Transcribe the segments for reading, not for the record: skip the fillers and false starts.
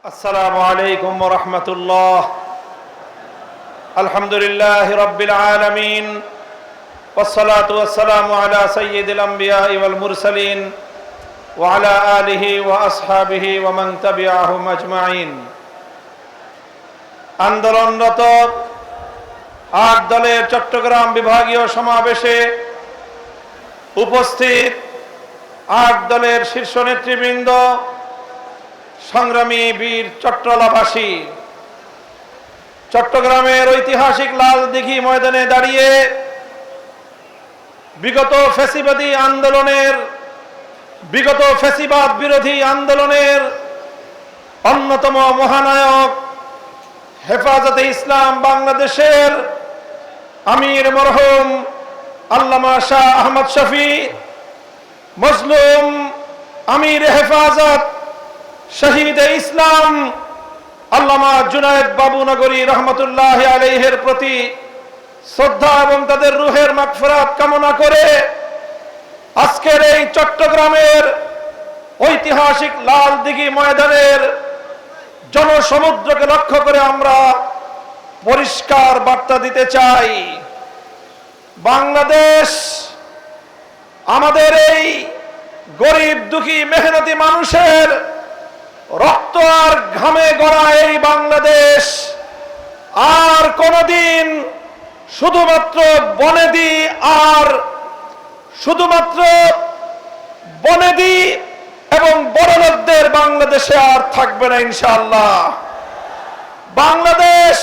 السلام عليكم ورحمة الله. الحمد لله رب العالمين والصلاة والسلام على سيد الأنبياء والمرسلين وعلى آله وأصحابه ومن تبعهم أجمعين. আন্দোলনরত ৮ দলের চট্টগ্রাম বিভাগীয় সমাবেশে উপস্থিত ৮ দলের শীর্ষ নেতৃবৃন্দ, সংগ্রামী বীর চট্টলাবাসী, চট্টগ্রামের ঐতিহাসিক লালদিঘি ময়দানে দাঁড়িয়ে বিগত ফ্যাসিবাদ বিরোধী আন্দোলনের অন্যতম মহানায়ক হেফাজতে ইসলাম বাংলাদেশের আমির মরহুম আল্লামা শাহ আহমদ শফি, মজলুম আমির হেফাজত শহীদ ইসলাম আল্লামা জুনায়েদ বাবুনগরী রহমতুল্লাহ আলাইহির প্রতি শ্রদ্ধা এবং তাদের রুহের মাগফিরাত কামনা করে আজকের এই চট্টগ্রামের ঐতিহাসিক লালদিঘি ময়দানের জনসমুদ্রকে লক্ষ্য করে আমরা পরিষ্কার বার্তা দিতে চাই। বাংলাদেশ, আমাদের এই গরিব দুঃখী মেহনতি মানুষের রক্ত আর ঘামে গড়া এই বাংলাদেশ আর কোনদিন শুধুমাত্র বনেদি এবং বড়লোকদের বাংলাদেশে আর থাকবে না ইনশাআল্লাহ। বাংলাদেশ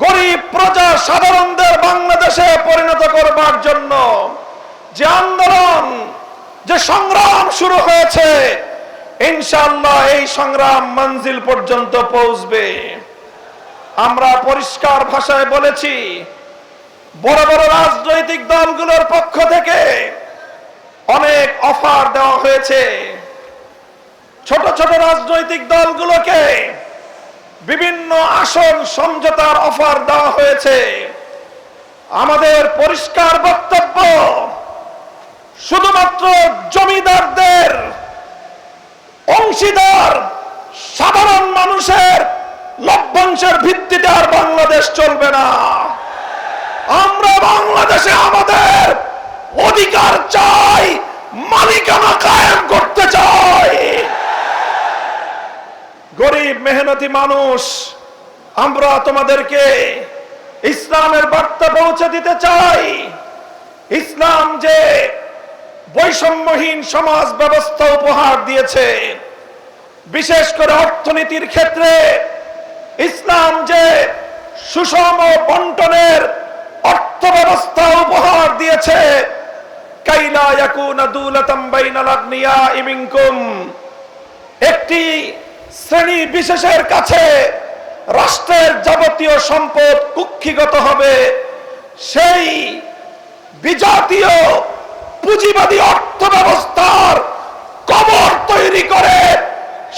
গরিব প্রজা সাধারণদের বাংলাদেশে পরিণত করবার জন্য যে আন্দোলন, যে সংগ্রাম শুরু হয়েছে, ইনশাআল্লাহ এই সংগ্রাম মঞ্জিল পর্যন্ত পৌঁছবে। আমরা পরিষ্কার ভাষায় বলেছি, বড় বড় রাজনৈতিক দলগুলোর পক্ষ থেকে অনেক অফার দেওয়া হয়েছে। ছোট ছোট রাজনৈতিক দলগুলোকে বিভিন্ন আসন সমঝোতার অফার দেওয়া হয়েছে। আমাদের পরিষ্কার বক্তব্য, শুধুমাত্র জমিদারদের অংশীদার সাধারণ মানুষের লভ্যাংশের ভিত্তিতে আর বাংলাদেশ চলবে না। আমরা বাংলাদেশে আমাদের অধিকার চাই, মালিকানা কায়েম করতে চাই। গরিব মেহনতি মানুষ, আমরা তোমাদেরকে ইসলামের বার্তা পৌঁছে দিতে চাই। ইসলাম যে বৈষম্যহীন সমাজ ব্যবস্থা উপহার দিয়েছে, বিশেষ করে অর্থনীতির ক্ষেত্রে ইসলাম যে সুষম বন্টনের অর্থ ব্যবস্থা উপহার দিয়েছে, কাইলা ইয়াকুনা দুলাতাম বাইনাল আগনিয়াই মিনকুম, একটি শ্রেণী বিশেষের কাছে রাষ্ট্রের যাবতীয় সম্পদ কুক্ষিগত হবে, সেই বিজাতীয় পুঁজিবাদী অর্থ ব্যবস্থার কবর তৈরি করে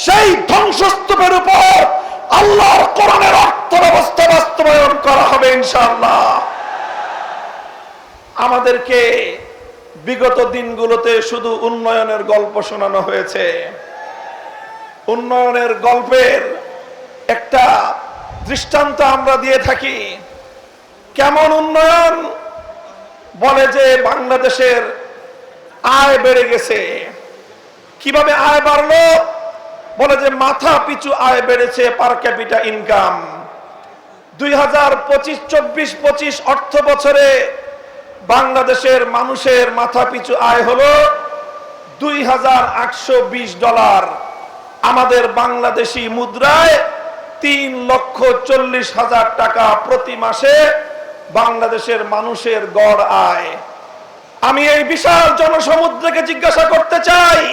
সেই ধ্বংসস্তূপের উপর আল্লাহর কোরআনের অর্থ ব্যবস্থা বাস্তবায়ন করা হবে ইনশাআল্লাহ। আমাদেরকে বিগত দিনগুলোতে শুধু উন্নয়নের গল্প শোনানো হয়েছে। উন্নয়নের গল্পের একটা দৃষ্টান্ত আমরা দিয়ে থাকি। কেমন উন্নয়ন? বলে যে বাংলাদেশের আয় বেড়ে গেছে। কিভাবে আয় বাড়লো? বলে যে মাথা পিছু আয় বেড়েছে, পার ক্যাপিটা ইনকাম। 2025-24-25 অর্থ বছরে বাংলাদেশের মানুষের মাথা পিছু আয় হলো $2,820। আমাদের বাংলাদেশি মুদ্রায় 3,40,000 টাকা প্রতি মাসে বাংলাদেশের মানুষের গড় আয়। আমি এই বিশাল জনসমুদ্রকে জিজ্ঞাসা করতে চাই,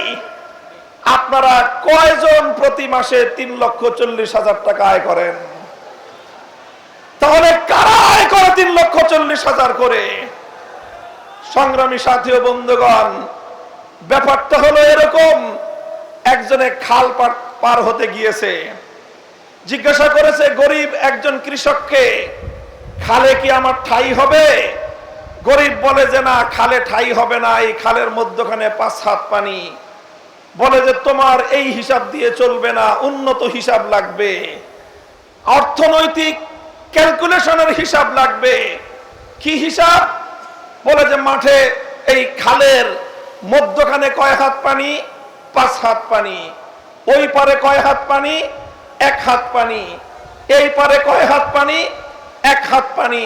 আপনারা কয়জন প্রতি মাসে 3,40,000 টাকা আয় করেন? তাহলে কারা আয় করে 3,40,000 করে? সংগ্রামী সাথী ও বন্ধুগণ, ব্যাপারটা হলো এরকম। একজনে খাল পার হতে গিয়েছে, জিজ্ঞাসা করেছে গরিব একজন কৃষককে, খালে কি আমার ঠাই হবে? গরিব বলে যে না, খালে ঠাই হবে না, এই খালের মধ্যখানে 5 হাত পানি। বলে যে তোমার এই হিসাব দিয়ে চলবে না, উন্নত হিসাব লাগবে, অর্থনৈতিক ক্যালকুলেশনের হিসাব লাগবে। কি হিসাব? বলে যে মাঠে এই খালের মধ্যখানে কয় হাত পানি? 5 হাত পানি। ওই পারে কয় হাত পানি? 1 হাত পানি। এই পারে কয় হাত পানি? 1 হাত পানি।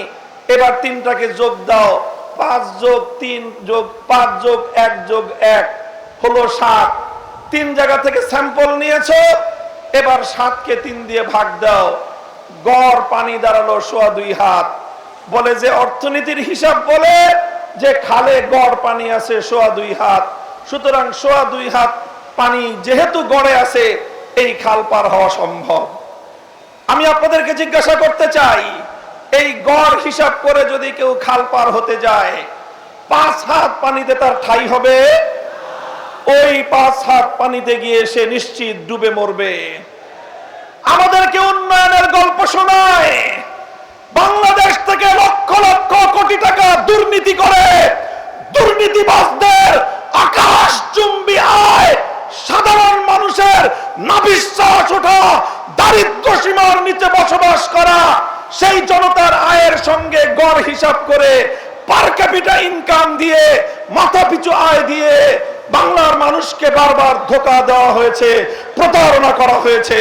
এবার তিনটাকে যোগ দাও, 5 যোগ 3 যোগ 5 যোগ 1 যোগ 1 হলো 7। 3 জায়গা থেকে স্যাম্পল নিয়েছো, এবার 7কে 3 দিয়ে ভাগ দাও, গড় পানি দাঁড়ালো 2.25 হাত। বলে যে অর্থনীতির হিসাব বলে যে খালে গড় পানি আছে 2.25 হাত, সুতরাং 2.25 হাত পানি যেহেতু গড়ে আছে, এই খাল পার হওয়া সম্ভব। আমি আপনাদেরকে জিজ্ঞাসা করতে চাই, এই গড় হিসাব করে যদি কেউ খাল পার হতে যায়, 5 হাত পানিতে তার ঠাঁই হবে? ওই 5 হাত পানিতে গিয়ে সে নিশ্চিত ডুবে মরবে। আমাদেরকে উন্নয়নের গল্প শোনায়, বাংলাদেশ থেকে লক্ষ লক্ষ কোটি টাকা দুর্নীতি করে দুর্নীতিবাজদের আকাশচুম্বী আয়, সাধারণ মানুষের নাভিশ্বাস ওঠা, দারিদ্র্য সীমার নিচে বসবাস করা সেই জনতার আয়ের সঙ্গে গড় হিসাব করে পার ক্যাপিটা ইনকাম দিয়ে, মাথাপিছু আয় দিয়ে বাংলার মানুষকে বারবার ধোঁকা দেওয়া হয়েছে, প্রতারণা করা হয়েছে।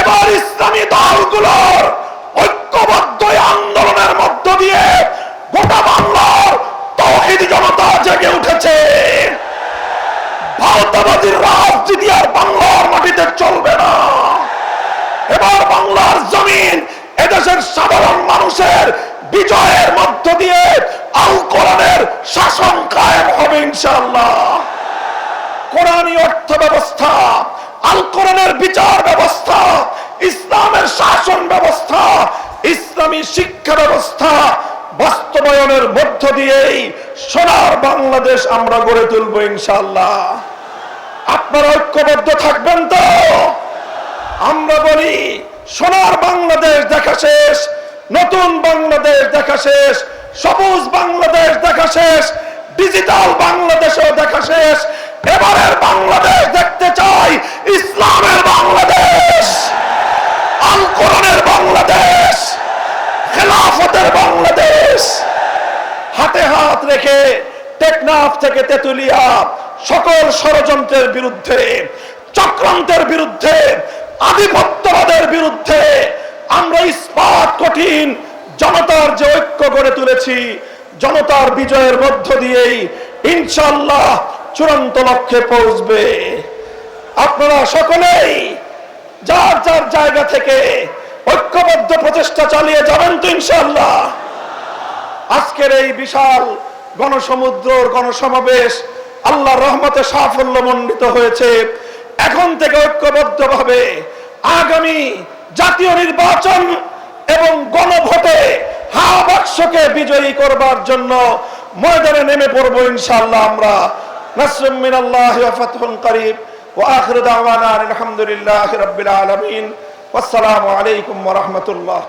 এবার ইসলামী দলগুলোর ঐক্যবদ্ধ আন্দোলনের মধ্য দিয়ে গোটা বাংলার তাওহীদি জনতা জেগে উঠেছে। ভারতবাদীর রাজনীতি আর বাংলার মাটিতে চলবে না। এবার বাংলার জমিন এদেশের সাধারণ মানুষের বিজয়ের মধ্য দিয়ে আল কোরআনের শাসন কায়েম হবে ইনশাআল্লাহ। কোরআনী অর্থ ব্যবস্থা, আল কোরআনের বিচার ব্যবস্থা, ইসলামের শাসন ব্যবস্থা, ইসলামী শিক্ষা ব্যবস্থা বাস্তবায়নের মধ্য দিয়েই সোনার বাংলাদেশ আমরা গড়ে তুলব ইনশাআল্লাহ। আপনারা ঐক্যবদ্ধ থাকবেন তো? আমরা বলি সোনার বাংলাদেশ দেখা শেষ, নতুন বাংলাদেশ দেখা শেষ, সবুজ বাংলাদেশ দেখা শেষ, ডিজিটাল বাংলাদেশও দেখা শেষ। এবারের বাংলাদেশ দেখতে চাই ইসলামের বাংলাদেশ, আল কোরআনের বাংলাদেশ, খেলাফতের বাংলাদেশ। হাতে হাত রেখে টেকনাফ থেকে তেতুলিয়া সকল ষড়যন্ত্রের বিরুদ্ধে, চক্রান্তের বিরুদ্ধে, আধিপত্যবাদের বিরুদ্ধে আমরা ইস্পাত কঠিন জনতার যে ঐক্য গড়ে তুলেছি, জনতার বিজয়ের মধ্য দিয়েই ইনশাআল্লাহ চূড়ান্ত লক্ষ্যে পৌঁছবে। আপনারা সকলেই যার যার জায়গা থেকে ঐক্যবদ্ধ প্রচেষ্টা চালিয়ে যাবেন তো ইনশাআল্লাহ। আজকের এই বিশাল গণসমুদ্র গণসমাবেশ আল্লাহর রহমতে সাফল্যমণ্ডিত হয়েছে। এখন থেকে ঐক্যবদ্ধভাবে আগামী জাতীয় নির্বাচন এবং গণভোটে হা বাক্সকে বিজয়ী করবার জন্য ময়দানে নেমে পড়বো ইনশাআল্লাহ আমরা। নাসরুম মিনাল্লাহি ওয়া ফাতহুন করিব ওয়া আখিরু দাওয়ানা আলহামদুলিল্লাহি রাব্বিল আলামিন। ওয়াসসালামু আলাইকুম ওয়া রাহমাতুল্লাহ।